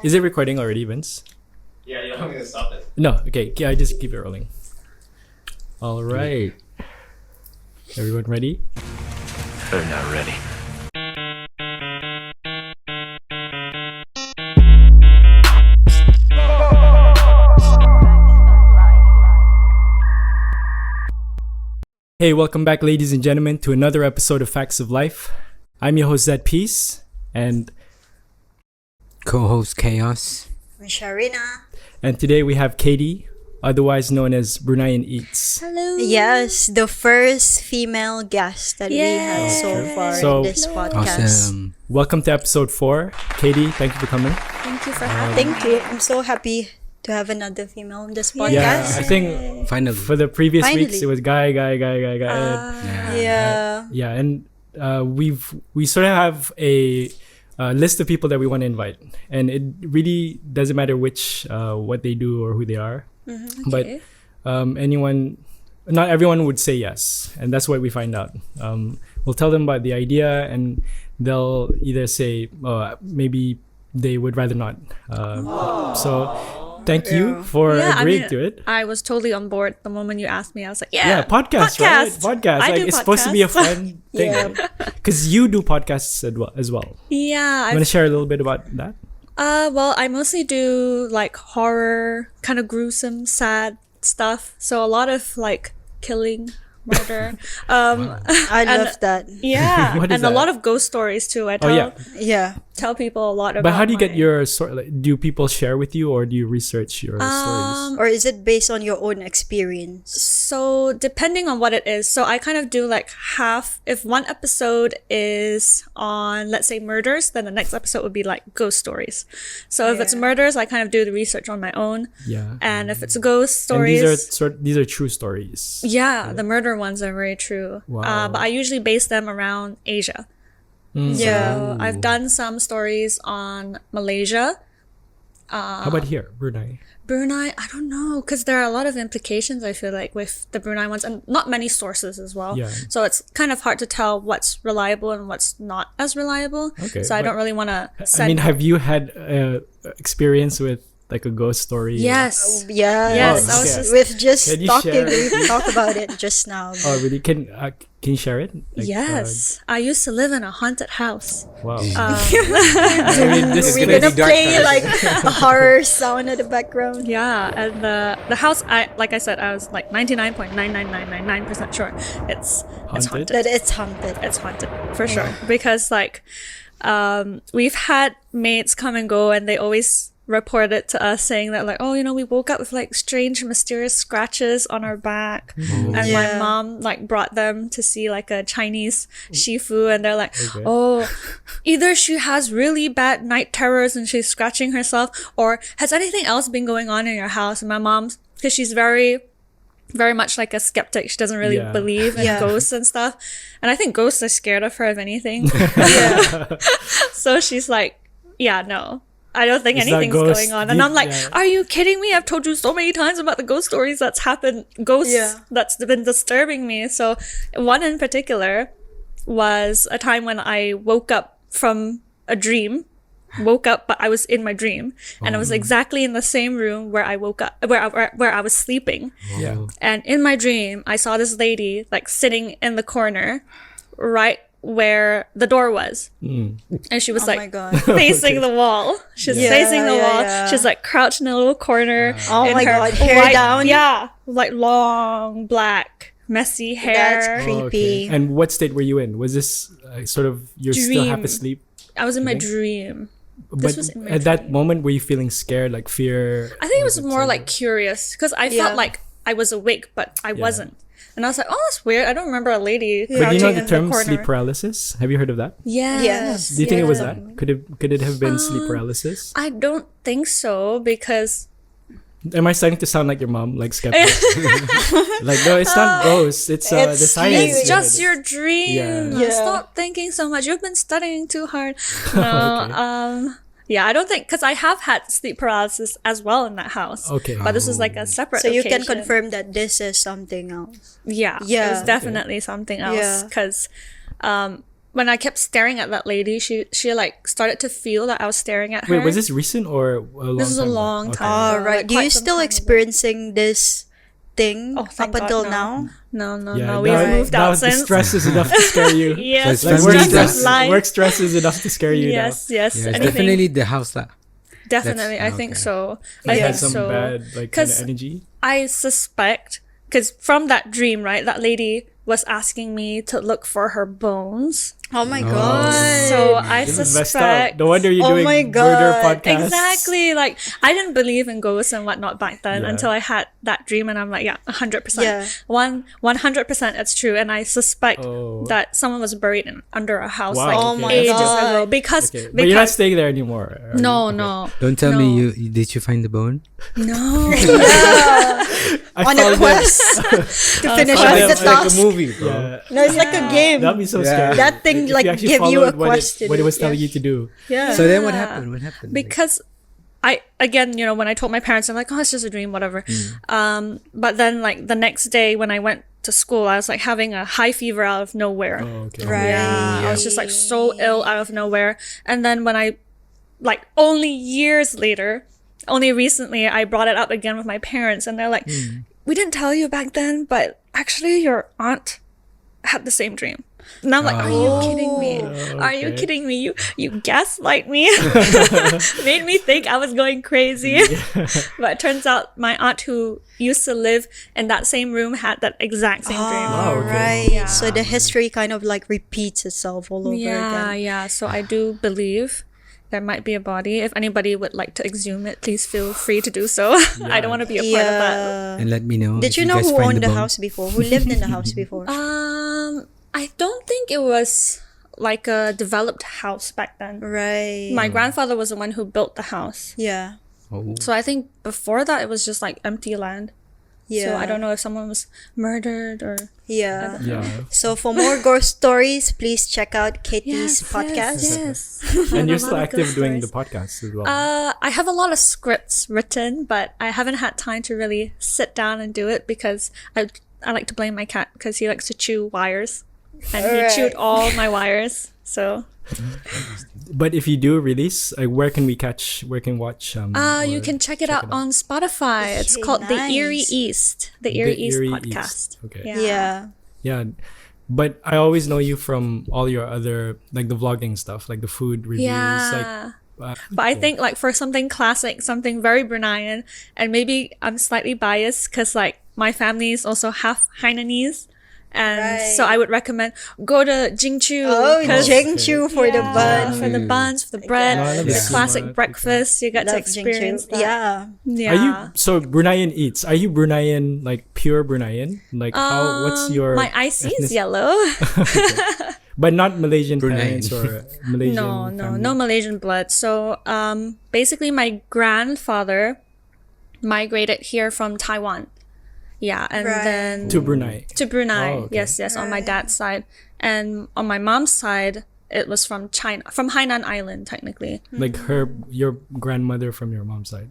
Is it recording already, Vince? Yeah, you want me to stop it? No, okay. Yeah, just keep it rolling. All right. Everyone ready? They're not ready. Hey, welcome back, ladies and gentlemen, to another episode of Facts of Life. I'm your host, Zed Peace, and Co-host Chaos. Sharina. and today we have Katie, otherwise known as Bruneian Eats. Hello. Yes, the first female guest that we had so far So- in this podcast. Awesome. Welcome to episode 4. Katie, thank you for coming. Thank you for having me. Thank you. I'm so happy to have another female in this podcast. Yeah, I think Finally. for the previous Finally. weeks it was guy. Yeah. And we sort of have a list of people that we want to invite, and it really doesn't matter which what they do or who they are, but not everyone would say yes, and that's what we find out. We'll tell them about the idea, and they'll either say maybe they would rather not. So thank you for agreeing to it. I was totally on board the moment you asked me. I was like, Yeah, podcast, right? Podcast. I Like, do it's supposed to be a podcasts. fun thing. Because you do podcasts as well. Yeah. You want to share a little bit about that? Well, I mostly do like horror, kind of gruesome, sad stuff. So a lot of like killing, murder. I love that. Yeah. What is and a that? lot of ghost stories too. I Yeah. tell people a lot about But how do you get my- your story? Like, do people share with you, or do you research your stories? Or is it based on your own experience? So depending on what it is, so I kind of do like half. If one episode is on, let's say, murders, then the next episode would be like ghost stories. So if it's murders, I kind of do the research on my own. Yeah. And if it's ghost And stories, these are true stories. yeah, the murder ones are very true. Wow. But I usually base them around Asia. Yeah. So I've done some stories on Malaysia. How about here, Brunei? Brunei, I don't know, because there are a lot of implications, I feel like, with the Brunei ones, and not many sources as well. Yeah. So it's kind of hard to tell what's reliable and what's not as reliable. Okay, So I but- don't really want to I send. mean, have you had experience with like a ghost story? Yes. Yeah. Yes, I was just- We've just Can you talking. share? We talked about it just now. Oh, really? Can you share it? Like, Yes. I used to live in a haunted house. Wow. We're gonna gonna be dark play now. like a horror sound at the background. Yeah, and the house, like I said, I was like 99.99999% sure it's haunted. That it's haunted. It's haunted for sure, because like we've had mates come and go, and they always report it to us saying that like, oh, you know, we woke up with like strange mysterious scratches on our back, and my Yeah. mom like brought them to see like a Chinese shifu, and they're like, oh, either she has really bad night terrors and she's scratching herself, or has anything else been going on in your house? And my mom's, because she's very much like a skeptic. She doesn't really Yeah. believe in Yeah. ghosts and stuff. And I think ghosts are scared of her, if anything. So she's like, yeah, no, I don't think It's not anything's ghost. going on. And I'm like, Yeah. are you kidding me? I've told you so many times about the ghost stories that's happened, ghosts Yeah. that's been disturbing me. So one in particular was a time when I woke up from a dream. Woke up, but I was in my dream, and I was exactly in the same room where I woke up, where I was sleeping. Yeah. And in my dream, I saw this lady like sitting in the corner, right where the door was, and she was Oh my like god. facing the wall. She's Yeah. facing the Yeah, wall. yeah. She's like crouched in a little corner. Oh in my her God, hair down? Yeah, like long black messy hair. That's Oh, creepy. And what state were you in? Was this sort of you're still half Dream. asleep? I was in my Okay. dream. But was in my at that dream. moment, were you feeling scared, like fear? I think it or was more sort like of- curious, because I Yeah. felt like I was awake, but I wasn't. And I was like, oh, that's weird. I don't remember a lady But crouching you know the in term the corner. sleep paralysis? Have you heard of that? Yes. Do you think it was Yeah. that? Could it have been sleep paralysis? I don't think so, because Am I starting to sound like your mom, like skeptic? Like, no, it's not ghosts. It's the It's science. it's behind just it. your dream. Yeah. Yeah. Stop thinking so much. You've been studying too hard. No, Okay. yeah, I don't think, because I have had sleep paralysis as well in that house. Okay. But this was like a separate So you can occasion. confirm that this is something else. Yeah. It Yeah. was definitely something else, Yeah. because when I kept staring at that lady, she like started to feel that I was staring at her. Wait, was this recent or a long This is a time back? long Okay. time. All right. Do Quite you some still time ago. experiencing this thing Oh, thank up God, until no. now? No, Yeah, we've that- moved that out was- the since. stress is enough to scare you. Yes, So it's Like family work stress. stress, life. work stress is enough to scare you. Yes, yes. Yeah, it's anything- definitely the house lah. Definitely, I That's- think okay. so. Now. I It think had some so. bad like kind of 'Cause energy. I suspect, because from that dream, right, that lady was asking me to look for her bones. Oh my god. So I This is messed suspect. up. No wonder you're Oh doing my murder God. podcasts. Exactly. Like, I didn't believe in ghosts and whatnot back then Yeah. until I had that dream, and I'm like, yeah, 100%. Yeah. 100% it's true. And I suspect Oh. that someone was buried under a house Wow, like Oh my ages God. ago. Because, Okay. But you're not because staying there anymore. are you? no, Okay. no. Don't tell No. me you did you find the bone? No. I On a found them. quest to finish found off them the like a task. movie, Yeah. No, it's like a game. That'd be so Yeah. scary. That thing If like actually give you a followed what quest what it was to do. telling you to do. Yeah. So then what happened? What happened? Because I again, when I told my parents, I'm like, oh, it's just a dream, whatever. Mm. But then like the next day when I went to school, I was like having a high fever out of nowhere. Oh, okay. Right. Yeah, I was just like so ill out of nowhere. And then when I, like only years later, only recently, I brought it up again with my parents, and they're like, we didn't tell you back then, but actually your aunt had the same dream. And I'm like, are you kidding me? Are you okay. kidding me? You gaslight me. Made me think I was going crazy. But it turns out my aunt who used to live in that same room had that exact same dream. Oh, All okay. right. So the history kind of like repeats itself all over Yeah, again. yeah. So I do believe there might be a body. If anybody would like to exhume it, please feel free to do so. I don't want to be a part of that. Yeah. And let me know. Did if you know guys who find owned the bone. house before? Who lived in the house before? I don't think it was like a developed house back then. Right. My grandfather was the one who built the house. Yeah. Oh. So I think before that it was just like empty land. Yeah. So I don't know if someone was murdered or Yeah. Yeah. So for more ghost stories, please check out Katie's podcast. Yes. And you're a still lot of active ghost doing the stories. podcast as well. I have a lot of scripts written, but I haven't had time to really sit down and do it because I like to blame my cat because he likes to chew wires, and Alright. he chewed all my wires. So But if you do release, like where can watch? you can check it out on Spotify. It's Okay, called The Eerie nice. East. The Eerie East podcast. Okay. Yeah. Yeah. Yeah. But I always know you from all your other like the vlogging stuff, like the food reviews. Yeah. Like, But I think like for something classic, something very Bruneian, and maybe I'm slightly biased because like my family is also half Hainanese, and so I would recommend go to Jingchu. Oh, 'cause- Jingchu for the Yeah, bun. for the buns, for the bread, No, I love the it so classic much. breakfast. You get to Love experience Jingchu. that. Yeah. Yeah. Are you so Bruneian eats? Are you Bruneian like pure Bruneian? Like how? What's your My IC is ethnic- yellow. But not Malaysian Bruneian. parents or Malaysian. family? No Malaysian blood. So basically my grandfather migrated here from Taiwan. Yeah, and Right. then To Brunei. to Brunei. Oh, okay. Yes, on my dad's side. And on my mom's side, it was from China, from Hainan Island technically. Like your grandmother from your mom's side.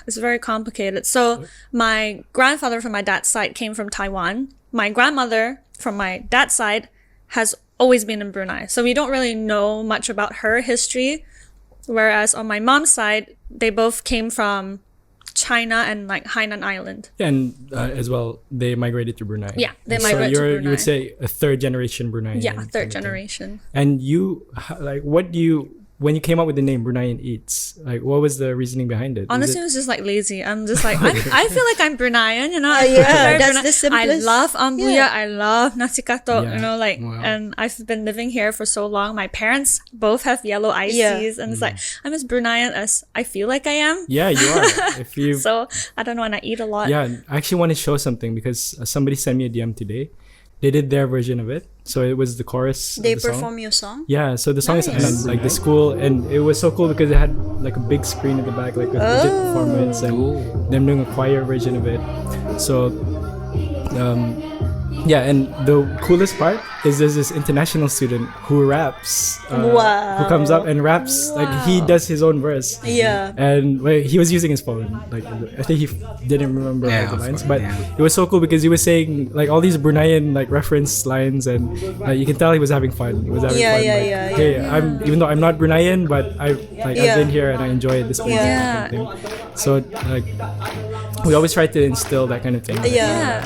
It's very complicated. So my grandfather from my dad's side came from Taiwan. My grandmother from my dad's side has always been in Brunei. So we don't really know much about her history. Whereas on my mom's side, they both came from China and like Hainan Island. And as well, they migrated to Brunei. Yeah, they So migrated to You Brunei. would say a third generation Bruneian. Yeah, kind third of thing. generation. And you, like, when you came up with the name Bruneian Eats, like, what was the reasoning behind it? Is Honestly, it was just like lazy. I'm just like, I feel like I'm Bruneian, you know? yeah, Very that's Brunei- the simplest- I love ambuya, yeah. I love nasi katok, Yeah. you know, like, Wow. and I've been living here for so long. My parents both have yellow ICs, Yeah. and it's like, I'm as Bruneian as I feel like I am. Yeah, you are. If you, So, I don't know, and I eat a lot. yeah, I actually want to show something because somebody sent me a DM today. They did their version of it, so it was the chorus. They of the song. perform your song? Yeah, so the song is Nice. on like the school, and it was so cool because it had like a big screen at the back, like with legit performance, and them doing a choir version of it. So, Yeah, and the coolest part is there's this international student who raps, who comes up and raps, like he does his own verse. Yeah. And he was using his phone. Like I think he didn't remember Yeah, all the of lines, course, but yeah. it was so cool because he was saying like all these Bruneian like reference lines, and you can tell he was having fun. He was having Yeah, fun. yeah, like, yeah, hey, even though I'm not Bruneian, but I've Yeah. been here and I enjoy this music. Yeah. Kind of thing. So like we always try to instill that kind of thing. Yeah.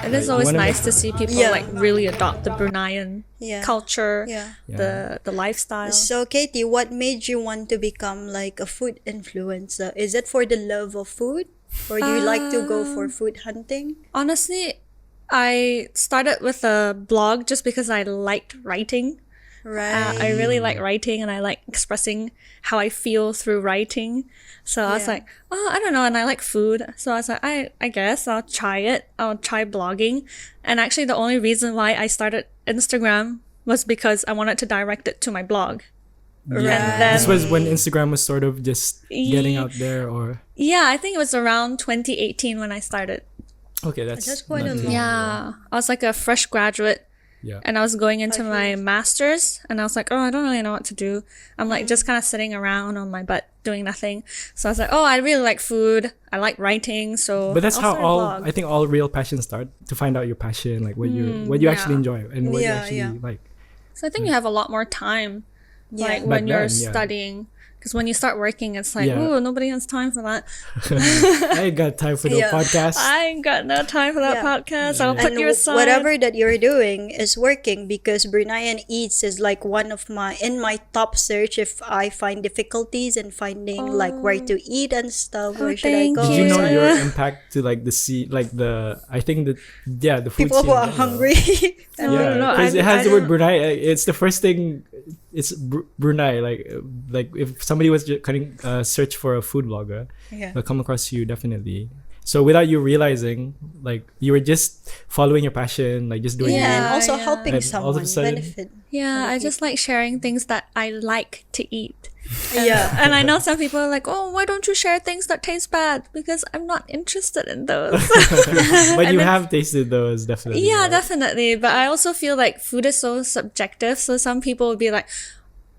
Yeah, it is always wanna nice make- to see people Yeah. like really adopt the Bruneian Yeah. culture, Yeah. the lifestyle. So, Katie, what made you want to become like a food influencer? Is it for the love of food, or do you like to go for food hunting? Honestly, I started with a blog just because I liked writing. Right. I really like writing and I like expressing how I feel through writing. So I was Yeah. like, oh, I don't know. And I like food. So I was like, I guess I'll try it. I'll try blogging. And actually, the only reason why I started Instagram was because I wanted to direct it to my blog. Yeah. And then, This was when Instagram was sort of just getting out there, or yeah, I think it was around 2018 when I started. okay, that's quite not a too long- long. Yeah. I was like a fresh graduate. Yeah. And I was going into my master's and I was like, oh, I don't really know what to do. I'm like just kind of sitting around on my butt doing nothing. So I was like, oh, I really like food. I like writing. So But that's I'll how start a all blog. I think all real passions start, to find out your passion, like what you actually yeah. enjoy and what you Yeah, actually yeah. like. So I think you have a lot more time, like Back when you're then, yeah. studying. Because when you start working, it's like, Yeah. oh, nobody has time for that. I ain't got time for no Yeah. podcast. I ain't got no time for that Yeah. podcast. I'll put And you aside. whatever that you're doing is working, because Bruneian Eats is like one of my top search if I find difficulties in finding like where to eat and stuff. Where should I thank go? Did you know Yeah. your impact to like I think that the food People scene who are in general. hungry. Yeah, no, because I- it has I the word don't- Brunei. It's the first thing. It's Brunei. Like if somebody was just cutting search for a food blogger, Yeah. they'll come across you definitely. So without you realizing, like you were just following your passion, like just doing Yeah, and it. also yeah. helping And all of a someone sudden- benefit. Yeah, I just like sharing things that I like to eat. Yeah. And I know some people are like, oh, why don't you share things that taste bad? Because I'm not interested in those. But you have tasted those, definitely. Yeah, right? definitely. But I also feel like food is so subjective. So some people would be like,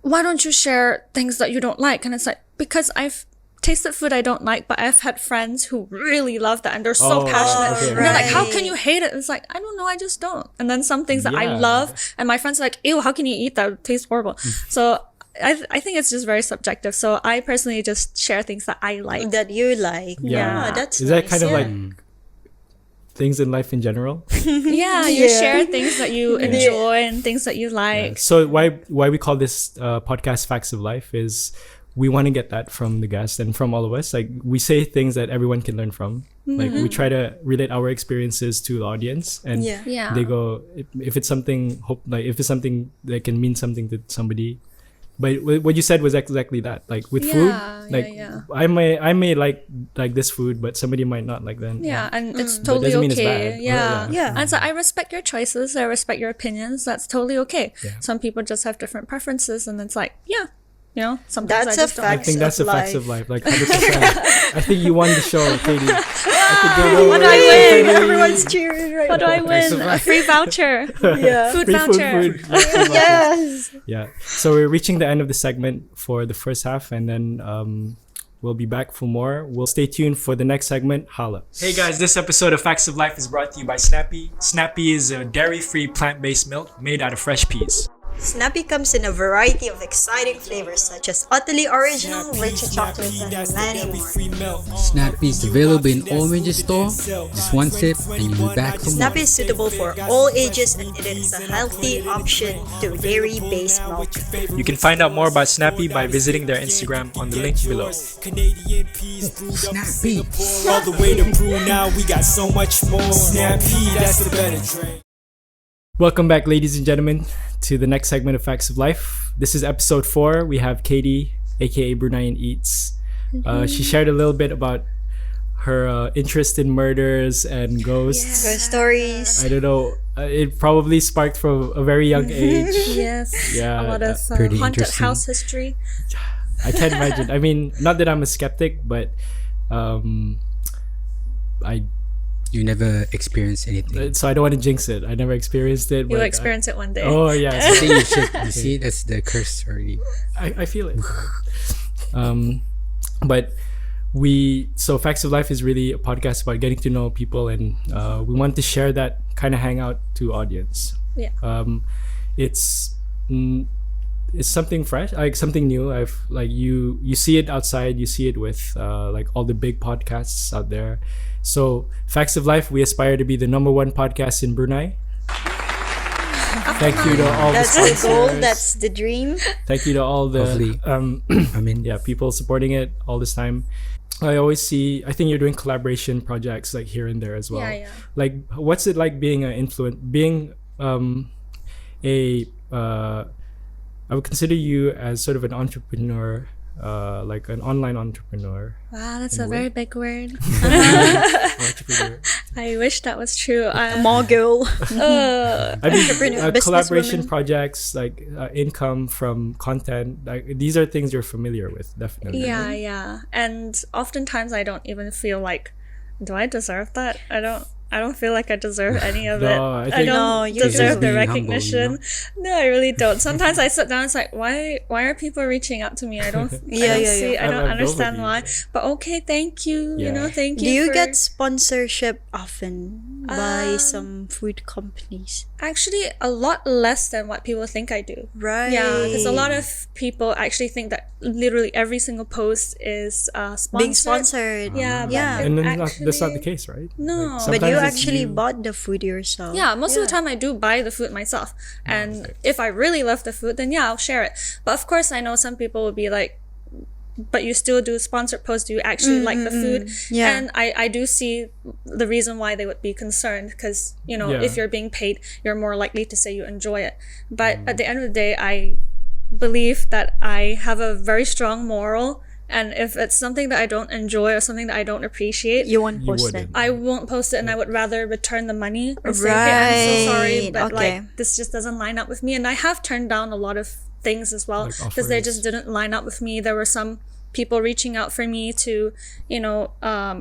why don't you share things that you don't like? And it's like, because I've tasted food I don't like, but I've had friends who really love that and they're so Oh, passionate. okay, And they're like, how right. can you hate it? It's like, I don't know, I just don't. And then some things that I Yeah. love and my friends are like, ew, how can you eat that? It tastes horrible. So I think it's just very subjective. So I personally just share things that I like. That you like. Yeah. Yeah, that's Is that nice. kind of Yeah. like things in life in general? Yeah, you Yeah. share things that you enjoy and things that you like. So why we call this podcast Facts of Life is we want to get that from the guests and from all of us. Like we say things that everyone can learn from. Like we try to relate our experiences to the audience, and Yeah. Yeah. they go if it's something if it's something that can mean something to somebody. But what you said was exactly that. Like with food, Yeah, like yeah. I may like this food, but somebody might not like that. Yeah, and it's But totally doesn't mean it's okay. bad. Yeah. Yeah. And so I respect your choices. I respect your opinions. That's totally okay. Yeah. Some people just have different preferences, and it's like, yeah, you know, sometimes That's I a just don't I like fact. think that's the of facts of life. life. Like 100%. I think you won the show, Katie. What do I win? Everyone's cheering right What do I win? A free voucher. Yeah. Food Free voucher. food. Yes. Yeah. So we're reaching the end of the segment for the first half, and then we'll be back for more. We'll stay tuned for the next segment. Holla. Hey guys, this episode of Facts of Life is brought to you by Snappy. Snappy is a dairy-free plant-based milk made out of fresh peas. Snappy comes in a variety of exciting flavors such as utterly original, rich chocolate, and many more. Snappy is available in all major stores. Just one sip and you'll be back for more. Snappy is suitable for all ages, and it is a healthy option to dairy-based milk. You can find out more about Snappy by visiting their Instagram on the link below. Canadian peas brewed up Snappy. all the way to brew. Now we got so much more. Snappy, that's the better drink. Welcome back, ladies and gentlemen, to the next segment of Facts of Life. This is episode 4. We have Katie, aka Bruneian Eats. She shared a little bit about her interest in murders and ghosts. Ghost stories. I don't know. It probably sparked from a very young age. Yes. Yeah, A lot of Pretty haunted interesting. house history. I can't imagine. I mean, not that I'm a skeptic, but I You never experienced anything. So I don't want to jinx it. I never experienced it. You'll but experience it one day. Oh I yes, think you should. You see, that's the curse already. I feel it. But Facts of Life is really a podcast about getting to know people, and we want to share that kind of hangout to audience. Yeah. It's something fresh, like something new. You see it outside, you see it with like all the big podcasts out there. So Facts of Life, we aspire to be the #1 podcast in Brunei. Thank you to all That's the the goal. sponsors. That's the dream. Thank you to all the Hopefully. people supporting it all this time. I always see, I think you're doing collaboration projects like here and there as well. Yeah. Like, what's it like being I would consider you as sort of an entrepreneur, like an online entrepreneur. Wow, that's In a a very way. big word. Entrepreneur. I wish that was true. Mogul. I mean, Entrepreneur, collaboration businesswoman. projects, like income from content, like these are things you're familiar with, definitely. Yeah. And oftentimes I don't even feel like, do I deserve that? I don't feel like I deserve any of No, it. I I think- No, don't you deserve do. the Being humble, you recognition. No, I really don't. Sometimes I sit down and it's like, why are people reaching out to me? I don't Yeah. I don't I've understand nobody. why. But okay, thank you. You Yeah. know, thank Do you. you for- get sponsorship often by some food companies? actually a lot less than what people think I do. Right. Yeah, because a lot of people actually think that literally every single post is sponsored. being sponsored. Yeah, but Yeah. it And then that's not the actually- case, right? No. But you sometimes it's actually you- bought the food yourself. Yeah, most of the time I do buy the food myself. And okay. if I really love the food, then yeah, I'll share it. But of course, I know some people will be like, but you still do sponsored posts. Do you actually like the food? Yeah. And I do see the reason why they would be concerned because, you know, Yeah. if you're being paid, you're more likely to say you enjoy it. But at the end of the day, I believe that I have a very strong moral. And if it's something that I don't enjoy or something that I don't appreciate, You won't You post it. wouldn't. I won't post it, and I would rather return the money and say, "Hey, I'm so sorry, Right, but okay. like this just doesn't line up with me." And I have turned down a lot of things as well Like because they offers. just didn't line up with me. There were some people reaching out for me to, you know,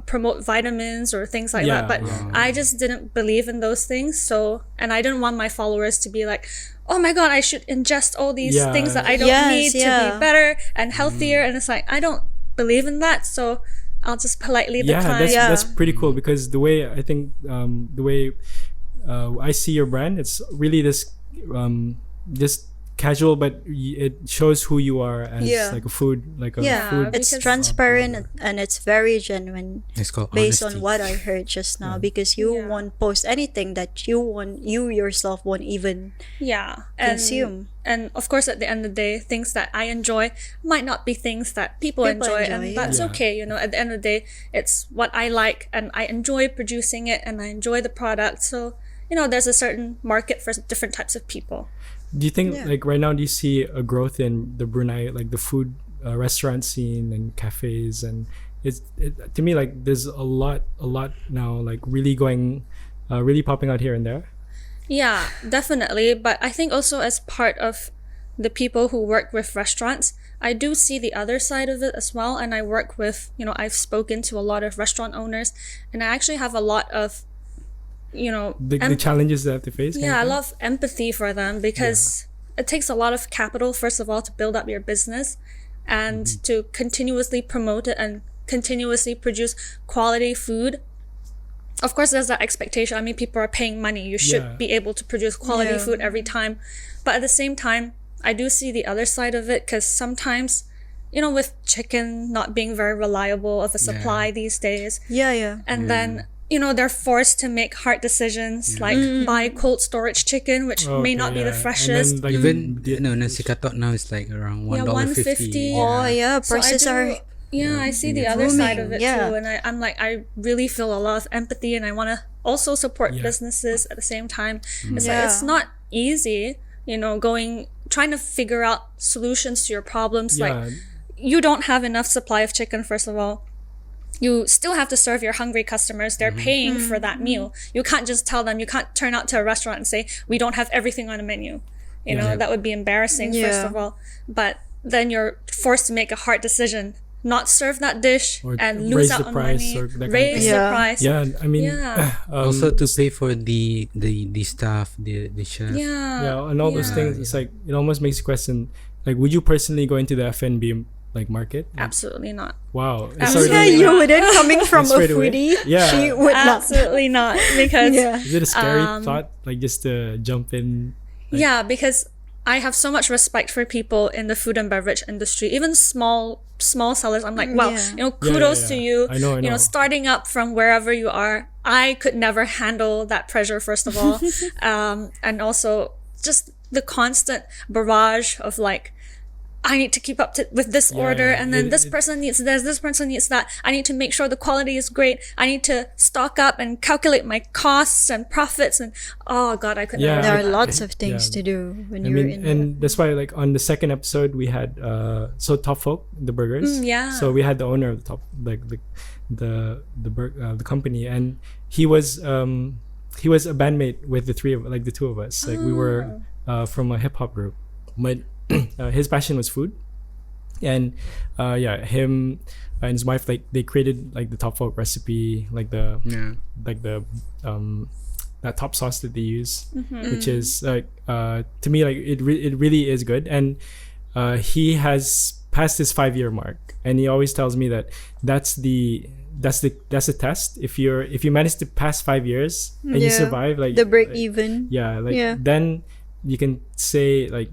promote vitamins or things like Yeah, that, but yeah. I just didn't believe in those things. So, and I didn't want my followers to be like, "Oh my god, I should ingest all these Yeah. things that I don't Yes, need to yeah. be better and healthier." And it's like I don't believe in that, so I'll just politely decline. That's pretty cool because the way I think the way I see your brand, it's really this just casual, but it shows who you are as Yeah. like a food Yeah, food. it's because- transparent and it's very genuine It's called based honesty. on what I heard just now because you Yeah. won't post anything that you yourself won't even Yeah, consume. And of course, at the end of the day, things that I enjoy might not be things that people enjoy, and enjoy, that's yeah. okay. You know, at the end of the day, it's what I like, and I enjoy producing it, and I enjoy the product. So, you know, there's a certain market for different types of people. Do you think Yeah. like right now do you see a growth in the Brunei like the food restaurant scene and cafes and to me like there's a lot now like really going really popping out here and there. Yeah, definitely. But I think also as part of the people who work with restaurants, I do see the other side of it as well. And I work with, you know, I've spoken to a lot of restaurant owners, and I actually have a lot of, you know, The challenges they have to face. kind yeah, I of thing? love empathy for them because it takes a lot of capital, first of all, to build up your business and to continuously promote it and continuously produce quality food. Of course, there's that expectation. I mean, people are paying money. You should Yeah. be able to produce quality Yeah. food every time. But at the same time, I do see the other side of it because sometimes, you know, with chicken not being very reliable of a supply these days, Yeah. and then you know they're forced to make hard decisions like buy cold storage chicken, which may not be the And freshest. then, like, Even nasi katok now is like around $1.50. $1.50. Oh yeah, So I prices do- are yeah, I see the other side of booming, it yeah. too, and I'm like, I really feel a lot of empathy, and I want to also support Yeah. businesses at the same time. It's Yeah. like it's not easy, you know, trying to figure out solutions to your problems. yeah. Like you don't have enough supply of chicken, first of all. You still have to serve your hungry customers. They're paying for that meal. You can't just tell them, you can't turn out to a restaurant and say, we don't have everything on the menu. You know, that would be embarrassing, first Yeah. of all. But then you're forced to make a hard decision. not serve that dish Or and raise lose the out on price money, or that kind of raise thing. the Yeah. price. Yeah, I mean, Yeah. Also to pay for the staff, the chef. yeah, and all those Yeah. things. It's like it almost makes you question. Like, would you personally go into the F&B like market? Absolutely not. Wow, it's Absolutely. already- Yeah, you wouldn't. Coming from a Straight away. foodie, Yeah. she would not. Absolutely not. Because Yeah. Is it a scary Um, thought? Like just to jump in? yeah, because I have so much respect for people in the food and beverage industry, even small sellers. I'm like, wow, Yeah. you know, kudos yeah. to you. I know. You know, starting up from wherever you are. I could never handle that pressure, first of all. And also just the constant barrage of like, I need to keep up with this order, yeah. and then this person needs this person needs that. I need to make sure the quality is great. I need to stock up and calculate my costs and profits, and oh god, I could Yeah. never. There do are that. lots of things to do when I you're mean, in. and that's why like on the second episode we had so Top Folk, the burgers. Yeah. So we had the owner of the top, like the company, and he was a bandmate with the two of us. Like we were from a hip hop group, but his passion was food, and him and his wife, like they created like the Top Folk recipe, like the that top sauce that they use, which is like to me like it really is good. And he has passed his 5-year mark, and he always tells me that that's the test. If you manage to pass 5 years and you Yeah. survive, like the break like, even. yeah, then you can say like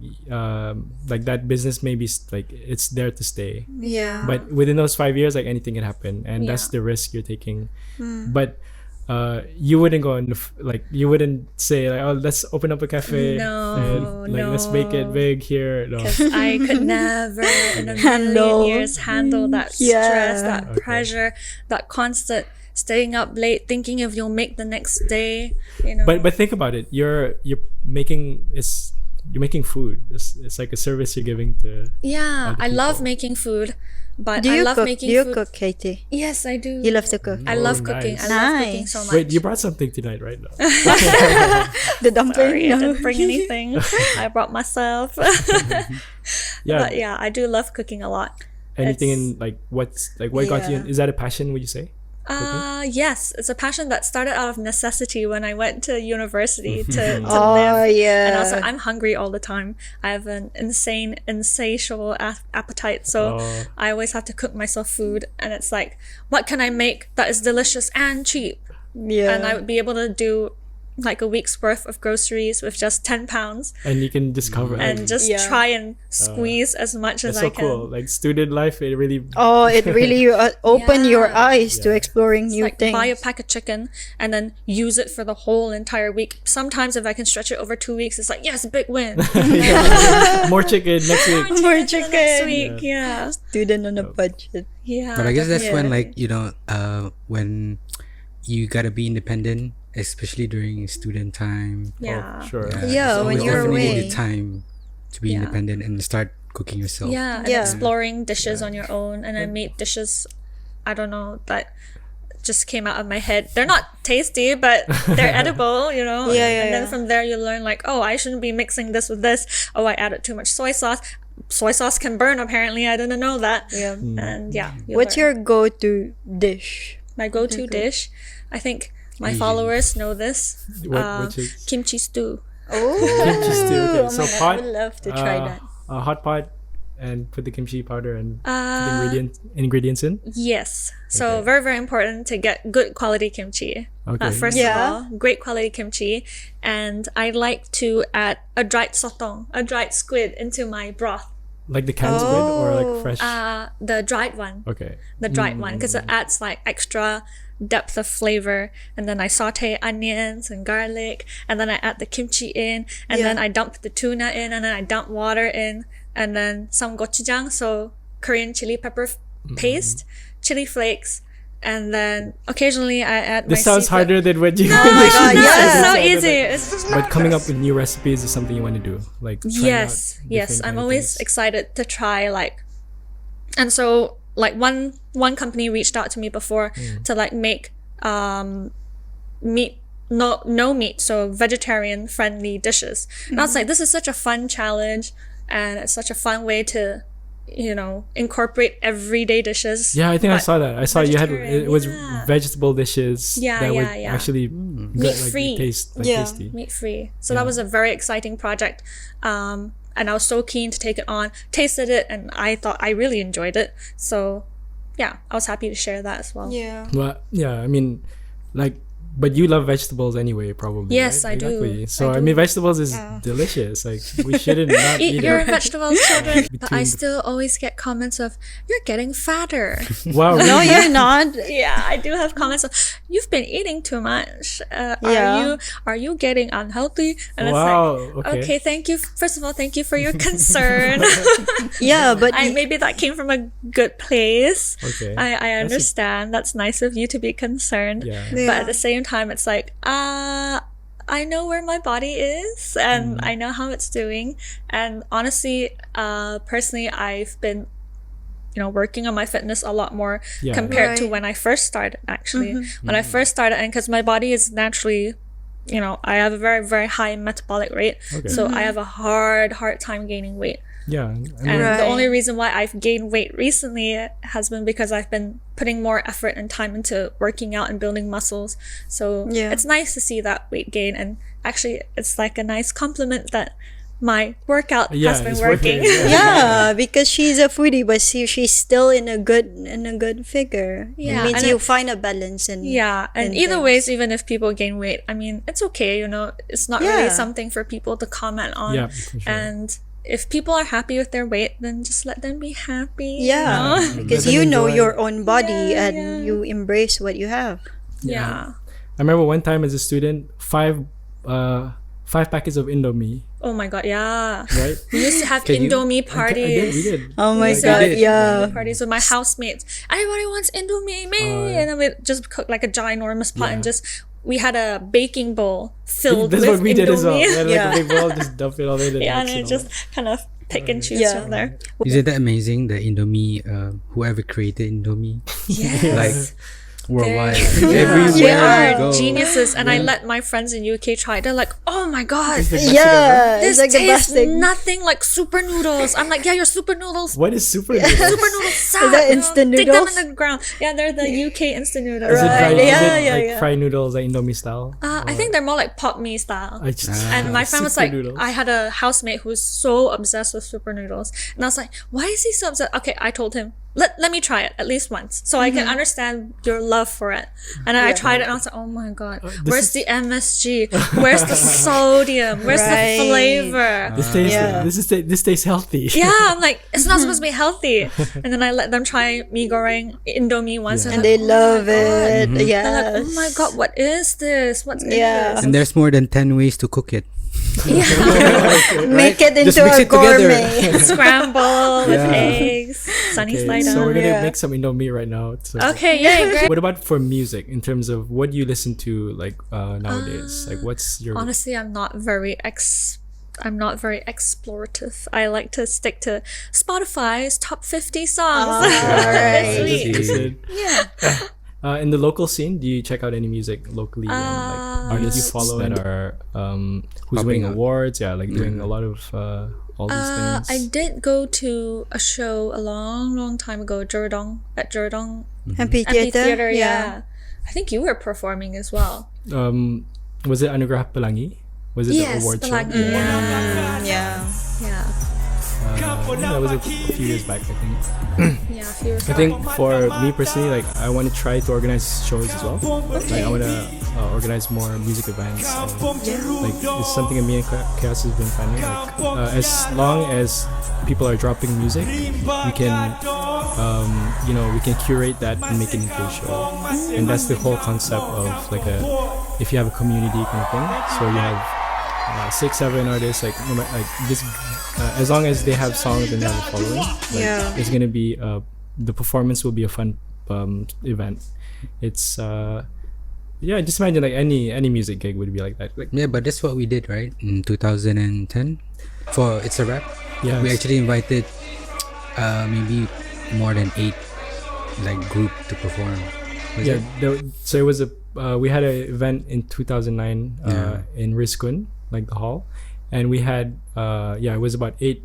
that business maybe like it's there to stay. Yeah. But within those 5 years, like anything can happen, and that's Yeah. the risk you're taking. But you wouldn't go in like you wouldn't say like, oh, let's open up a cafe and like let's make it big here. No. I could never in a Handle. million years handle that Yeah. stress, that Okay. pressure, that constant staying up late thinking if you'll make the next day. You know. But think about it. You're making food. It's like a service you're giving to. yeah, other I love people. making food, but do I you love cook? making Do you food. cook, Katie? Yes, I do. You love to cook. I Oh, love cooking. nice. I love cooking so Nice. much. Wait, you brought something tonight, right? No. The dumpling. Sorry, I no? didn't bring anything. I brought myself. Yeah. But yeah, I do love cooking a lot. Anything it's- in like what got you? Yeah. Is that a passion? Would you say? Yes, it's a passion that started out of necessity when I went to university to Oh live. yeah. And also, I'm hungry all the time. I have an insatiable appetite, so Oh. I always have to cook myself food. And it's like, what can I make that is delicious and cheap? yeah. And I would be able to do like a week's worth of groceries with just £10 And you can discover. and just Yeah. try and squeeze as much as That's so I can. cool. Like student life, it really. Oh, it really opened your Yeah. eyes to exploring It's new like things. buy a pack of chicken and then use it for the whole entire week. Sometimes if I can stretch it over 2 weeks, it's like, yes, big win. More chicken next week. More Next chicken. week, yeah. Student on a budget. Yeah. But I guess that's when Yeah. like when you gotta be independent, especially during student time. yeah. Oh, sure. Yeah, so when it's you're definitely away. the time to be Yeah. independent and start cooking yourself. Yeah, and Yeah. exploring dishes on your own. And I made dishes, I don't know, that just came out of my head. They're not tasty, but they're edible, you know? Yeah, yeah, And then yeah. from there, you learn like, oh, I shouldn't be mixing this with this. Oh, I added too much soy sauce. Soy sauce can burn, apparently. I didn't know that. Yeah. And yeah. you What's learn. your go-to dish? My go-to dish? I think my followers know this. Which is Kimchi stew. Oh, kimchi stew. Okay, oh so my God, pot. I would love to try that. A hot pot, and put the kimchi powder and put Uh, the ingredients in. Yes. So Okay. very, very important to get good quality kimchi. Okay. First Yeah. of all, great quality kimchi. And I like to add a dried sotong, a dried squid into my broth. Like the canned squid or like fresh. The dried one. Okay. The dried one. Because it adds like extra depth of flavor. And then I saute onions and garlic. And then I add the kimchi in. And Yeah. then I dump the tuna in. And then I dump water in. And then some gochujang, so Korean chili pepper paste, chili flakes. And then occasionally I add This my sounds seafood. harder than what you. Oh my God, No, yes. it's so easy. It's But coming up with new recipes is something you want to do. Like trying yes, out yes. different I'm kind of always things. excited to try like, and so like one company reached out to me before to like make meat no meat, so vegetarian friendly dishes. And I was like, this is such a fun challenge, and it's such a fun way to incorporate everyday dishes. Yeah, I think I but saw that. I saw you had vegetarian, it was yeah. vegetable dishes Yeah, that would yeah. actually Meat free. taste Yeah. tasty. Meat free. So that was a very exciting project. And I was so keen to take it on, tasted it, and I thought I really enjoyed it. So yeah, I was happy to share that as well. Yeah. Well, yeah, I mean, like, but you love vegetables anyway, probably. Yes, right? I do. Exactly. So I I mean, do. vegetables is delicious. Like we shouldn't not Eat eat your it. vegetables, children. But I Between the- still always get comments of, you're getting fatter. Wow. No, you're not. Yeah, I do have comments of, you've been eating too much. Yeah. Are you getting unhealthy? And Wow, it's like, okay. okay, thank you. First of all, thank you for your concern. Yeah, but Maybe that came from a good place. Okay. I understand. That's nice of you to be concerned. Yeah. But at the same time, it's like, I know where my body is and I know how it's doing. And honestly, personally, I've been, working on my fitness a lot more Yeah. compared to Right. when I first started, actually. When I first started, and because my body is naturally, I have a very, very high metabolic rate. Okay. So I have a hard time gaining weight. Yeah. I And mean, Right. the only reason why I've gained weight recently has been because I've been putting more effort and time into working out and building muscles. So Yeah. it's nice to see that weight gain. And actually, it's like a nice compliment that my workout Yeah, has been it's working. working, yeah, because she's a foodie, but she's still in a good figure. Yeah, It means and you it- find a balance in Yeah, and in either things. ways, even if people gain weight, I mean, it's okay, it's not really Yeah. something for people to comment on. Yeah, for sure. And if people are happy with their weight, then just let them be happy. Yeah, because Let you them know enjoy. your own body Yeah, and yeah. you embrace what you have. Yeah. I remember one time as a student, five packets of Indomie, Oh my god, yeah. right? We used to have Can you- Indomie We parties. did. Oh my We used to god, have yeah. Indomie parties with my housemates. Everybody wants Indomie, me, and then we just cook like a ginormous pot and Yeah. just we had a baking bowl filled That's with what we Indomie. did as well. We had like Yeah. a big bowl, just dump it all in. Yeah, and mix it it just all. kind of pick and choose Yeah. from there. Isn't that amazing? The Indomie, whoever created Indomie, like worldwide, everywhere They I are go. geniuses, and I let my friends in UK try. They're like, "Oh my god, Yeah, this it's like the best tastes thing. nothing like super noodles." I'm like, "Yeah, your super noodles." What is super? Super noodles suck. that instant Stick them noodles? in the ground. Yeah, they're the UK instant noodles. Is it Right. fried, Yeah, is it yeah, like yeah. fried noodles like Indomie style? I think they're more like pop me style. I just, And my friend was super like, noodles. I had a housemate who was so obsessed with super noodles. And I was like, why is he so obsessed? Okay, I told him, let me try it at least once so I can understand your love for it. And I tried it and I was like, oh my God, where's the MSG? Where's the sodium? Where's Right. the flavor? This tastes. Yeah. This tastes healthy. Yeah, I'm like, it's not supposed to be healthy. And then I let them try mee goreng Indomie once. And they love it. They're Yeah. like, oh my God, what is this? What's in Yeah. this? And there's more than 10 ways to cook it. Make it Just into mix a it together. gourmet. Scramble with eggs, sunny Okay, side so up. we're gonna Yeah. make some Indomie right now. So. Okay, yay, great. What about for music? In terms of what do you listen to like nowadays? Like, what's your Honestly, I'm not very explorative. I like to stick to Spotify's top 50 songs. Alright. Sweet. Listen. Yeah. In the local scene, do you check out any music locally and like artists you follow that are who's Popping winning up. awards? Yeah, like doing a lot of all these things. I did go to a show a long, long time ago, at Jerdong Amphitheater. Yeah. I think you were performing as well. Was it Anugrah Pelangi? Was it Yes, the award show? Pelangi. Yeah. Yeah. Yeah. That was a few years back, I think. Yeah, a few years I think for me personally, like I want to try to organize shows as well. Like I want to organize more music events. Like it's something that me and Chaos has been planning. Like as long as people are dropping music, we can, we can curate that and make it into a show. And that's the whole concept of like if you have a community kind of thing. So you have 6-7 artists, like no matter, like this, as long as they have songs and they have a following, like, Yeah. it's gonna be the performance will be a fun event. It's just imagine like any music gig would be like that. Like Yeah, but that's what we did, right? In 2010 for It's a Rap. yeah, We actually invited maybe more than 8 like group to perform. Was yeah. it? So it was we had an event in 2009 Yeah. in Riskun, like the hall, and we had it was about 8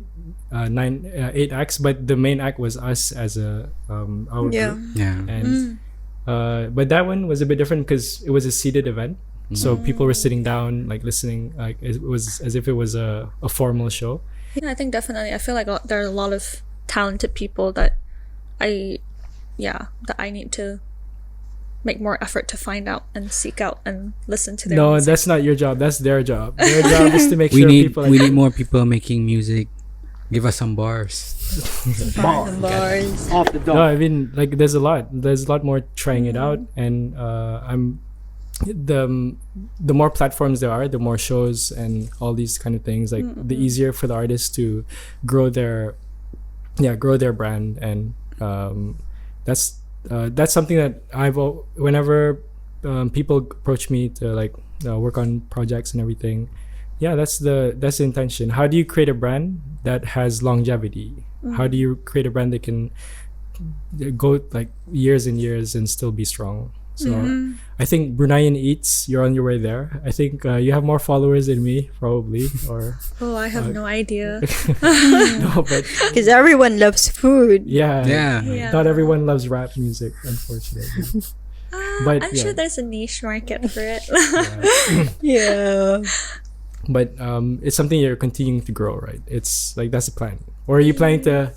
acts, but the main act was us as our Yeah. group. Yeah. And but that one was a bit different because it was a seated event, so people were sitting down, like listening, like it was as if it was a formal show. Yeah, I think definitely. I feel like there are a lot of talented people that I need to make more effort to find out and seek out and listen to their No, music. that's not your job. That's their job. Their job is to make We sure need people. we need more people making music. Give us some bars. Bars. No, I mean, like there's a lot more trying it out, and I'm the more platforms there are, the more shows and all these kind of things, like the easier for the artists to grow their brand. And that's something that whenever people approach me to like work on projects and everything, that's the intention. How do you create a brand that has longevity? How do you create a brand that can go like years and years and still be strong? So I think Bruneian Eats, you're on your way there. I think you have more followers than me, probably. Or Oh, I have no idea. no, but Because everyone loves food. yeah, Yeah. not everyone loves rap music, unfortunately. But I'm sure there's a niche market for it. Yeah. But it's something you're continuing to grow, right? It's like that's the plan. Or are you planning to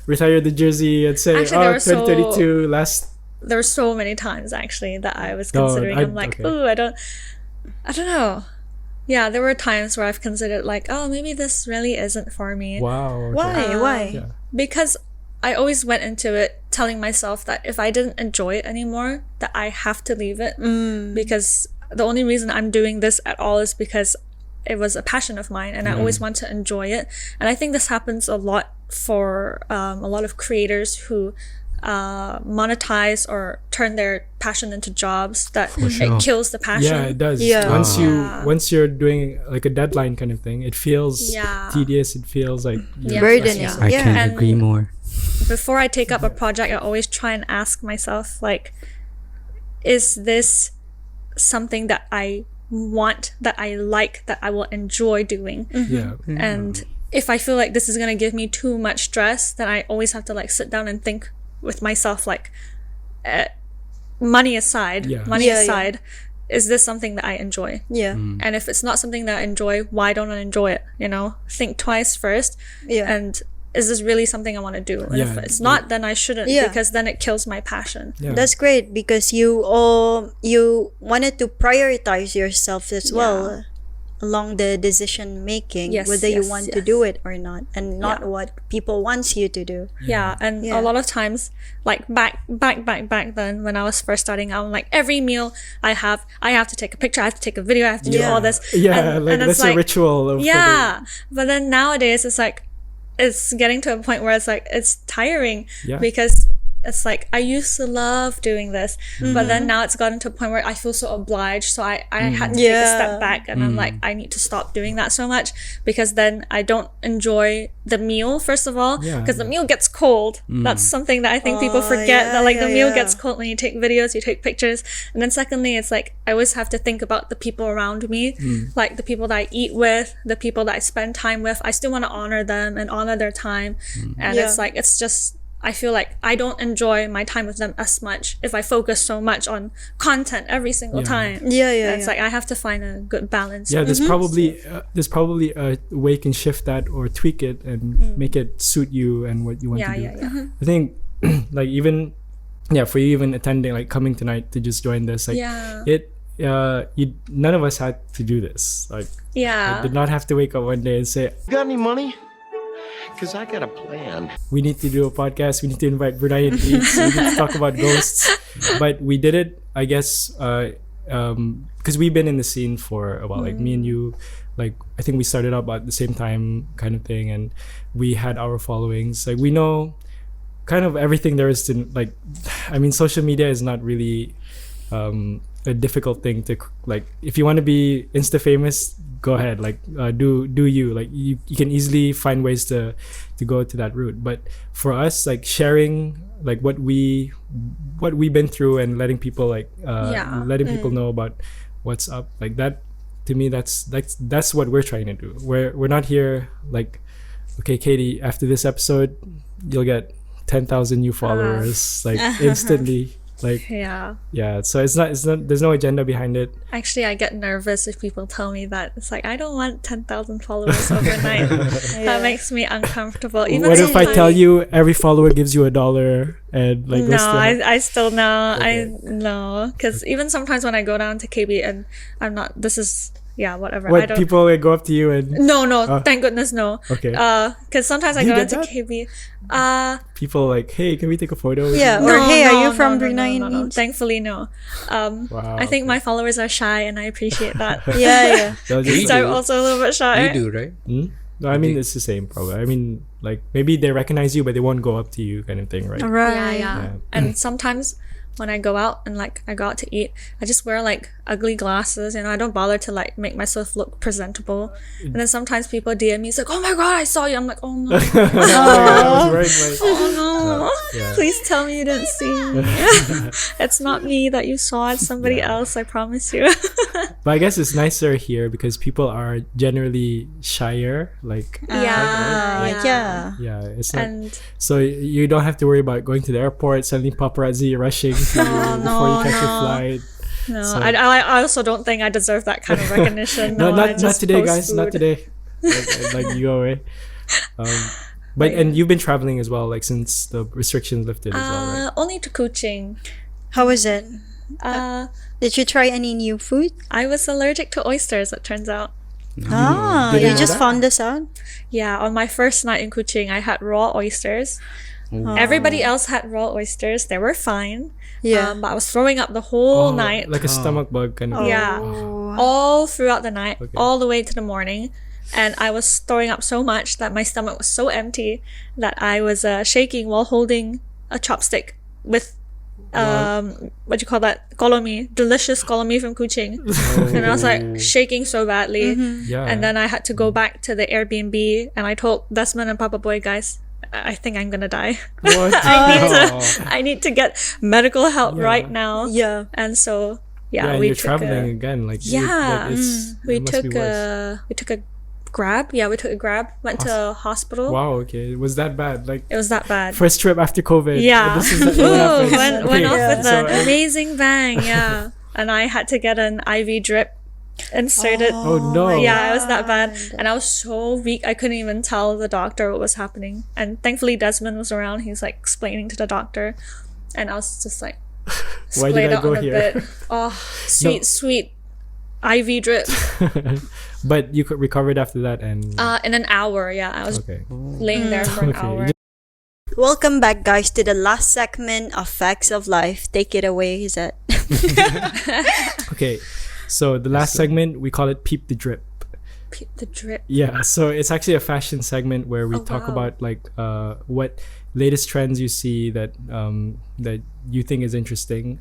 retire the jersey and say, Actually, there were 2032 last? There were so many times actually that I was No, considering. I'm like, okay. ooh, I don't know. Yeah, there were times where I've considered like, oh, maybe this really isn't for me. Wow. okay. Why? Yeah. Because I always went into it telling myself that if I didn't enjoy it anymore, that I have to leave it. Because the only reason I'm doing this at all is because it was a passion of mine and I always want to enjoy it. And I think this happens a lot for a lot of creators who monetize or turn their passion into jobs, that sure. it kills the passion. Yeah, it does. Yeah. Once you're doing like a deadline kind of thing, it feels Yeah. tedious. It feels like Yeah. Burdening. Yeah. I Yeah. can't And- agree more. Before I take up a project, I always try and ask myself, like, is this something that I want, that I like, that I will enjoy doing? yeah. And if I feel like this is gonna give me too much stress, then I always have to like sit down and think with myself, like, money aside, Yeah. aside, is this something that I enjoy? Yeah. And if it's not something that I enjoy, why don't I enjoy it? You know, think twice first. Yeah. And is this really something I want to do? And if Yeah. it's not, then I shouldn't, Yeah. because then it kills my passion. Yeah. That's great because you wanted to prioritize yourself as well along the decision making, Yes, whether you yes, want to yes. do it or not, and not Yeah. what people wants you to do. Yeah, and Yeah. a lot of times, like back then, when I was first starting out, like every meal I have to take a picture, I have to take a video, I have to do Yeah. all this. Yeah, and like it's that's a ritual. Of Yeah, but then nowadays it's like it's getting to a point where it's like it's tiring Yeah. because it's like I used to love doing this, but then now it's gotten to a point where I feel so obliged. So I had to take a Yeah. step back, and I'm like, I need to stop doing that so much, because then I don't enjoy the meal, first of all, Yeah. because the meal gets cold. That's something that I think people Oh, forget, that like the meal yeah. gets cold when you take videos, you take pictures. And then secondly, it's like I always have to think about the people around me, like the people that I eat with, the people that I spend time with. I still want to honor them and honor their time. And Yeah. it's like, it's just, I feel like I don't enjoy my time with them as much if I focus so much on content every single Yeah. time. Yeah, yeah, And it's yeah. like I have to find a good balance. Yeah, there's probably a way you can shift that or tweak it and make it suit you and what you want Yeah, to do. yeah, yeah. I think like even for you even attending, like coming tonight to just join this, like Yeah. none of us had to do this. Like Yeah. I did not have to wake up one day and say, Got any money? Because I got a plan. we need to do a podcast, we need to invite Bruneian Eats, we need to talk about ghosts. But we did it, I guess, because we've been in the scene for a while. Like me and you, like I think we started up at the same time, kind of thing, and we had our followings. Like we know kind of everything there is to, like, I mean, social media is not really a difficult thing to, like, if you want to be insta famous, go ahead, like do you, like you can easily find ways to go to that route. But for us, like sharing like what we've been through and letting people like letting people know about what's up, like that to me, that's what we're trying to do. We're not here like, okay, Katie, after this episode, you'll get 10,000 new followers like instantly. Like Yeah. so it's not there's no agenda behind it. Actually, I get nervous if people tell me that. It's like, I don't want 10,000 followers overnight. That makes me uncomfortable. Even What if I sometimes- tell you every follower gives you $1 and like No, what's the- I still know. Okay. Because even sometimes when I go down to KB and I'm not, this is, yeah, whatever. I what don't. people like, go up to you and No, Oh. thank goodness, no. Okay. Because sometimes I Do you go get down to that? KB. people like, hey, can we take a photo with Yeah, you? or hey, are you no, from no, Brunei? no. Thankfully, no. Wow, I think okay. my followers are shy, and I appreciate that. Yeah. They'll just- So I'm also a little bit shy. You do, right? No, I mean it's the same probably. I mean like maybe they recognize you but they won't go up to you kind of thing, right? Right. Yeah. And sometimes when I go out and like I go out to eat, I just wear like ugly glasses, I don't bother to like make myself look presentable. And then sometimes people DM me, it's like, oh my god, I saw you. I'm like, oh no. I was wearing my- Oh no. yeah. Please tell me you didn't see me. It's not me that you saw, it's somebody else, I promise you. But I guess it's nicer here because people are generally shyer. Like yeah, it's not. And So you don't have to worry about going to the airport, suddenly paparazzi rushing to you before you catch your flight. no, So- I also don't think I deserve that kind of recognition. No, I not just today, post guys. Not food. today. like you go away. But and you've been traveling as well, like since the restrictions lifted as well, right? Only to Kuching. How was it? Did you try any new food? I was allergic to oysters, it turns out. Ah, Did you you know just that? found this out? Yeah, on my first night in Kuching, I had raw oysters. Everybody else had raw oysters. They were fine. Yeah. But I was throwing up the whole night. like a stomach bug kind of. Yeah. Oh. All throughout the night, Okay. all the way to the morning. And I was throwing up so much that my stomach was so empty that I was shaking while holding a chopstick with what do you call that? Kolomi, delicious kolomi from Kuching. And I was like shaking so badly. Yeah. And then I had to go back to the Airbnb and I told Desmond and Papa Boy, guys, I think I'm gonna die. What? I need to get medical help Yeah. right now. Yeah. And so Yeah, and we you're took traveling again. Like yeah, it must be worse. we took a grab. Yeah, we took a grab. Went to a hospital. Wow. Okay. Was that bad? Like It was that bad. first trip after COVID. Yeah. This is what Ooh, happens. went Okay, off with so- an amazing bang. Yeah, and I had to get an IV drip inserted. Oh no. Yeah, it was that bad. And I was so weak, I couldn't even tell the doctor what was happening. And thankfully, Desmond was around. He's like explaining to the doctor. And I was just like, Why did splayed I out go on the here? bed. Oh, sweet IV drip. But you could recovered after that, and In an hour, yeah. I was okay. laying there for an Okay, hour. Welcome back, guys, to the last segment of Facts of Life. Take it away, is that? Okay. So the last segment we call it Peep the Drip. Peep the drip. Yeah, so it's actually a fashion segment where we Oh, talk wow. about like what latest trends you see that that you think is interesting.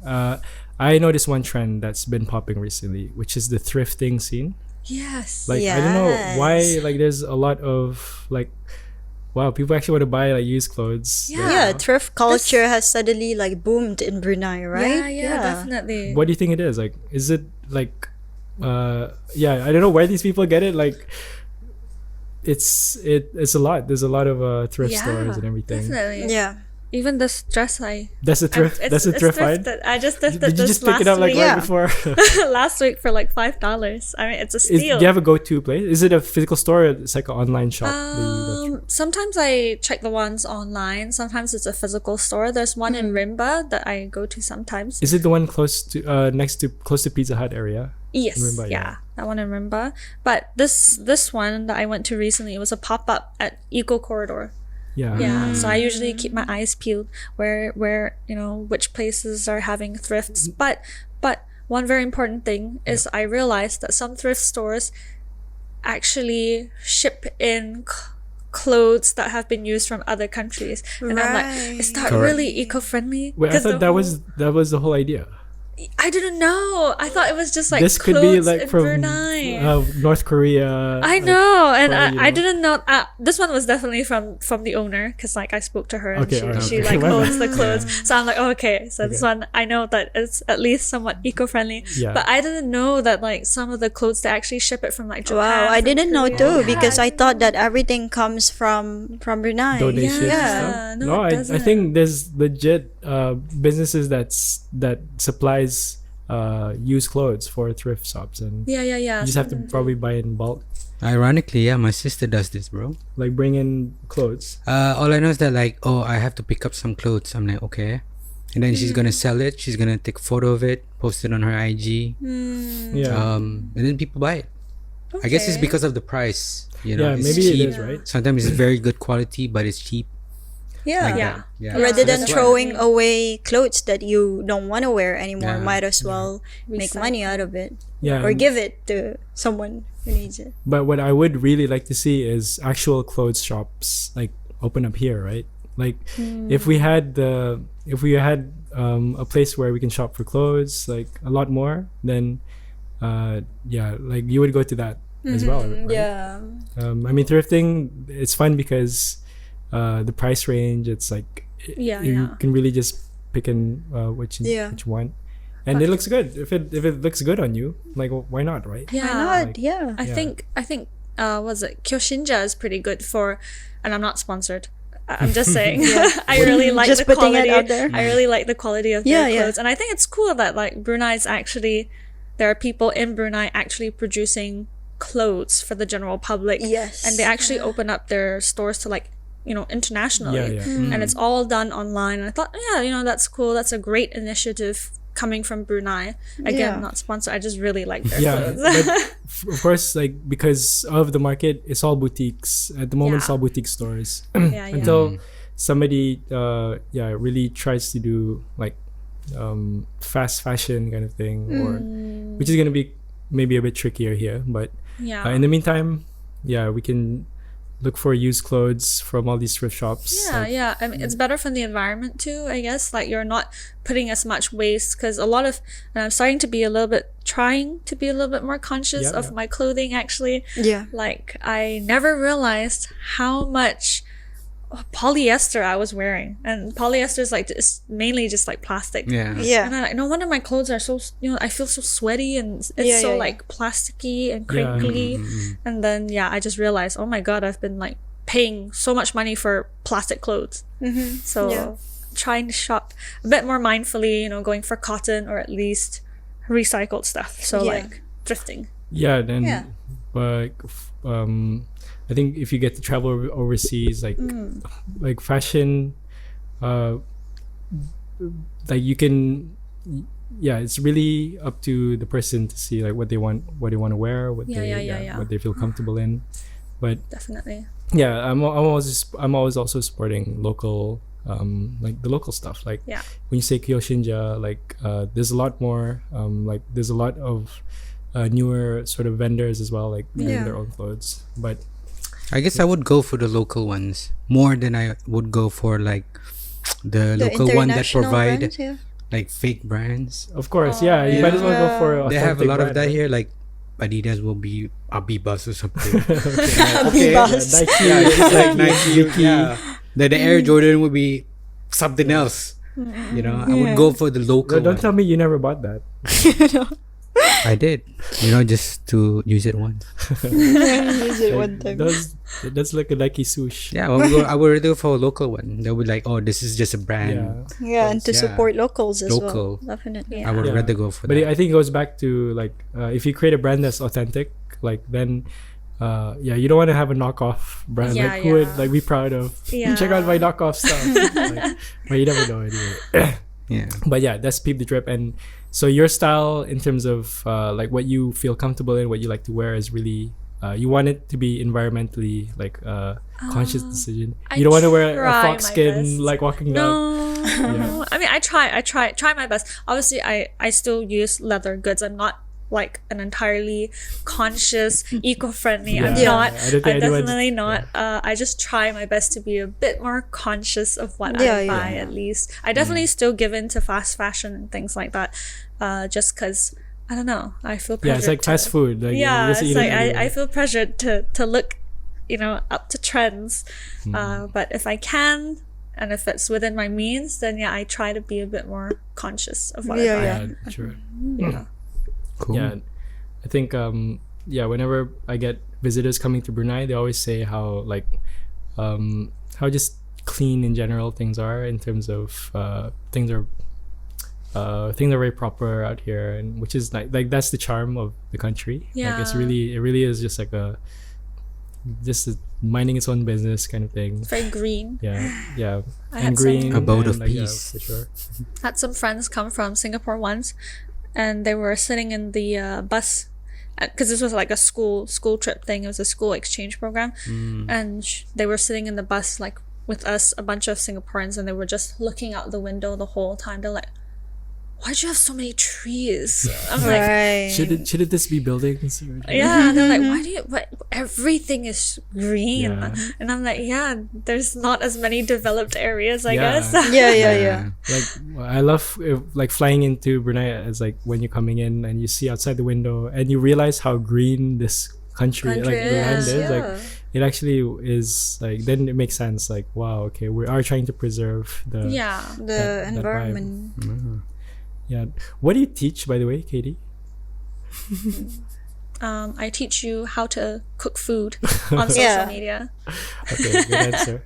I noticed one trend that's been popping recently, which is the thrifting scene. Yes. Like I don't know why, Yes. like there's a lot of like, wow, people actually want to buy like used clothes. Yeah. Yeah, thrift culture has suddenly like boomed in Brunei, right? Yeah, definitely. What do you think it is? Like, is it like, yeah, I don't know where these people get it. Like, it's a lot. There's a lot of thrift stores and everything. Definitely. Yeah. Even this dress That's a thrift. That's a thrift line. thrifted. I just thrifted Did you this just pick it up last like week. right Yeah. before? last week for like $5. I mean, it's a Do steal. you have a go-to place? Is it a physical store or it's like an online shop? that you go to? Sometimes I check the ones online. Sometimes it's a physical store. There's one in Rimba that I go to sometimes. Is it the one close to close to Pizza Hut area? Yes, Rimba, yeah, that one in Rimba. But this one that I went to recently, it was a pop-up at Eco Corridor. Yeah. Yeah, so I usually keep my eyes peeled where which places are having thrifts. But one very important thing is I realized that some thrift stores actually ship in clothes that have been used from other countries, and I'm like, is that Correct. really eco-friendly? Wait, I 'Cause thought the that was the whole idea. I didn't know. I thought it was just like This could clothes be like in from Brunei. North Korea. I like, know, and probably, I didn't know. This one was definitely from the owner, because like I spoke to her and Okay, she, alright, she okay. like owns the clothes. So I'm like, oh, okay. So this one I know that it's at least somewhat eco-friendly. Yeah. But I didn't know that like some of the clothes they actually ship it from like Japan. Wow, I from didn't know Korea. too, because I thought that everything comes from Brunei. Donations and Yeah, stuff. no, it I doesn't. think there's legit businesses that supplies used clothes for thrift shops, and Yeah. you just have to probably buy in bulk, Ironically, yeah, my sister does this, bro. like bring in clothes. All I know is that like, oh, I have to pick up some clothes. I'm like, okay. And then she's gonna sell it. She's gonna take a photo of it, post it on her IG. Yeah, And then people buy it. I guess it's Okay. because of the price. You know, yeah, it's maybe cheap. it is, right? Sometimes it's very good quality, but it's cheap. Yeah. Like Yeah. that. Yeah. Rather So than that's why- throwing away clothes that you don't want to wear anymore, Yeah. might as well make Recycle. money out of it. Yeah, Or and- give it to someone who needs it. But what I would really like to see is actual clothes shops like open up here, right? Like if we had a place where we can shop for clothes, like a lot more, then yeah, like you would go to that as well, right? Yeah. I mean, thrifting, it's fun because the price range, it's like Yeah, you yeah. can really just pick in what you want, and it looks good. If it looks good on you, like why not, right? Yeah. Why not? Yeah. I think was it Kyoshinja is pretty good for, and I'm not sponsored. I'm just saying. I really like Just the putting it quality. out there. I really like the quality of Yeah, their yeah. clothes, and I think it's cool that like Brunei's actually, there are people in Brunei actually producing clothes for the general public. Yes. And they actually open up their stores to like, internationally. Yeah, yeah. And it's all done online. And I thought, yeah, that's cool. That's a great initiative coming from Brunei. Again, Yeah. not sponsored. I just really like their Yeah, clothes. but of course, like because of the market, it's all boutiques at the moment. It's Yeah. all boutique stores yeah. until somebody, really tries to do like fast fashion kind of thing, or which is gonna be maybe a bit trickier here. But Yeah. in the meantime, yeah, we can look for used clothes from all these thrift shops. Yeah, like- yeah. I mean, it's better for the environment too, I guess. Like, you're not putting as much waste, because a lot of, and I'm trying to be a little bit more conscious Yeah, of yeah. my clothing, actually. Yeah. Like, I never realized how much polyester I was wearing. And polyester is like, it's mainly just like plastic. Yeah. Yeah. And I'm like, no wonder my clothes are so, I feel so sweaty, and it's Yeah, so yeah, yeah. like plasticky and Yeah. crinkly. And then, I just realized, oh my God, I've been like paying so much money for plastic clothes. So Yeah. trying to shop a bit more mindfully, going for cotton or at least recycled stuff. So Yeah. like thrifting. Yeah, then Yeah. but I think if you get to travel overseas, like fashion, like you can, it's really up to the person to see like what they want to wear, what they feel comfortable in. But Definitely. yeah, I'm always also supporting local, like the local stuff. Like Yeah. when you say Kyoshinja, like there's a lot more, like there's a lot of newer sort of vendors as well, like doing Yeah. their own clothes. But I guess I would go for the local ones more than I would go for like the local one that international provide brands, yeah. like fake brands. of course, you might as well go for They have a authentic lot of brand, that right? here. Like Adidas will be Abibas or something. Abibas. Nike, Yeah, it's like Nike. Nike. Yeah. The Air Jordan would be something else. I would go for the local Don't one. tell me you never bought that. I did. Just to use it once. Use it one time. That's like a Nike swoosh. Yeah, I would rather go for a local one. They would like, oh, this is just a brand. Yeah. Yeah, and to Yeah. support locals as Local. well. Definitely. I would Yeah. rather go for But that. I think it goes back to like if you create a brand that's authentic, like then you don't want to have a knockoff brand. Yeah, like who would yeah. like be proud of? Yeah. Check out my knockoff stuff. Like, but you never know anyway. Yeah. But yeah, that's Peep the Drip. And so your style in terms of like what you feel comfortable in, what you like to wear is really you want it to be environmentally like conscious decision. I You don't want to wear a try fox my skin best. like walking out. No. I mean, I try my best. Obviously, I still use leather goods. I'm not like an entirely conscious, eco-friendly. I'm Yeah. not. I don't think I'm anyone's- definitely not. I just try my best to be a bit more conscious of what Yeah, I buy. yeah. At least I definitely still give in to fast fashion and things like that. Just because I don't know, I feel pressured. Yeah, it's like fast food. Like, Yeah, you just it's eat it like anyway. I feel pressured to look, up to trends. But if I can, and if it's within my means, then yeah, I try to be a bit more conscious of what I Yeah, buy. Yeah, sure. Yeah. Cool. Yeah, I think whenever I get visitors coming to Brunei, they always say how how just clean in general things are in terms of things are very proper out here, and which is like that's the charm of the country. Like it really is just like minding its own business kind of thing. It's very green. Yeah, I and had green some- Abode and, of like, yeah, peace. for sure. Had some friends come from Singapore once, and they were sitting in the bus because this was like a school trip thing. It was a school exchange program, and they were sitting in the bus like with us, a bunch of Singaporeans, and they were just looking out the window the whole time. They're like, "Why'd you have so many trees?" I'm like, Right. Should this be buildings? Or- yeah, they're like, why do you? But everything is green, Yeah. and I'm like, yeah, there's not as many developed areas, I Yeah. guess. Yeah. Like I love like flying into Brunei as like when you're coming in and you see outside the window and you realize how green this country like the land is. Like it actually is like then it makes sense. Like wow, okay, we are trying to preserve the Yeah. The that vibe. environment. Yeah. What do you teach, by the way, Katie? I teach you how to cook food on social Yeah. media. Okay, good answer.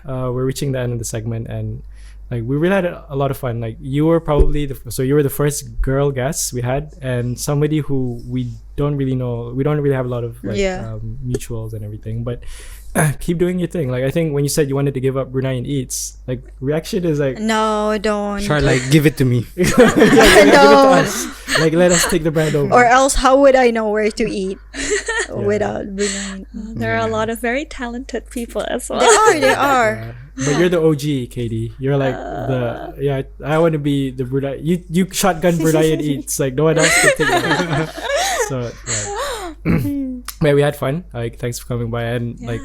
We're reaching the end of the segment, and like we really had a lot of fun. Like you were probably you were the first girl guest we had, and somebody who we don't really know. We don't really have a lot of like Yeah. mutuals and everything, but. Keep doing your thing. Like I think when you said you wanted to give up Bruneian Eats, like reaction is like No, don't. Char, like, give it to me. give it to us. Like let us take the brand over. Or else, how would I know where to eat without Brunei? There are a lot of very talented people as well. They are. But you're the OG, Katie. You're like I want to be the Brunei. You shotgun Bruneian Eats. Like no one else can take that. So yeah, we had fun. Like thanks for coming by, and like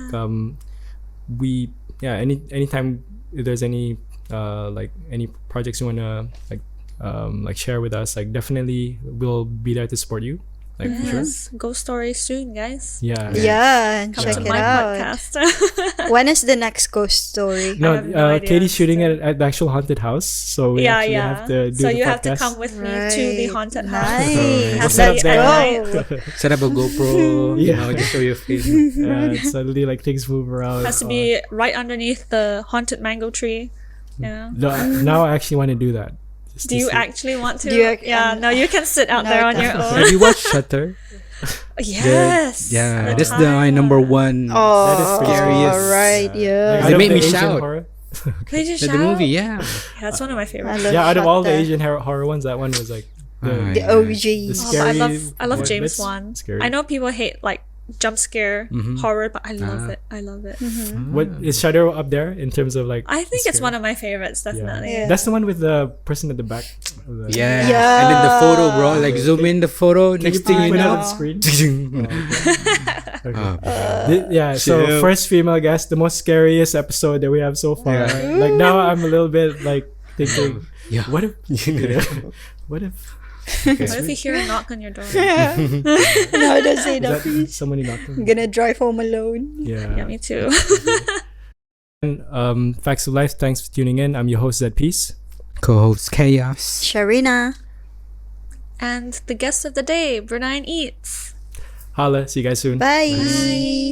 anytime there's any like any projects you wanna like share with us, like definitely we'll be there to support you. Like for sure. Yes, ghost story soon, guys. Yeah. Yeah, and Come check to it my out. podcast. When is the next ghost story? No, have no idea. Katie's shooting it at the actual haunted house, so we actually have to do So the you have to podcast. come with me to the Right. haunted house. Nice. Have set up that there. at night. Set up a GoPro. Yeah. Just show your face. And suddenly like things move around. Has to be right underneath the haunted mango tree. Yeah. Now I actually want to do that. Just Do to you see. actually want to? Do you yeah. No, you can sit out No, there on your definitely. own. Have you watched Shutter? Yes. Yeah, The that's time. my number one. Oh, That is scariest. all right, yeah. Like, They out of made the me Asian shout. horror- Did you The shout? movie, yeah. Yeah, that's one of my I favorites. love Yeah, out of all the Shutter. Asian horror ones, that one was like Ah, the The OG. the Oh, but scary. I love James bits. Wan. Scary. I know people hate like jump scare horror, but I love it. I love it. What is Shadow up there in terms of like? I think it's scary? one of my favorites, definitely. Yeah. That's the one with the person at the back. Yeah. Yeah. And then the photo, bro. Like, zoom in the photo. Next thing you put it know. on the screen. Oh, Yeah, so Chill. first female guest, the most scariest episode that we have so far. Yeah. Like now I'm a little bit like thinking, Yeah. what if, what if, What if you hear a knock on your door? No, don't say is that, that please. somebody knocking? I'm gonna drive home alone. Yeah, Yeah. me too. Facts of Life, thanks for tuning in. I'm your host, Zed Peace. Co-host Chaos. Sharina. And the guest of the day, Bruneian Eats. Holla, see you guys soon. Bye.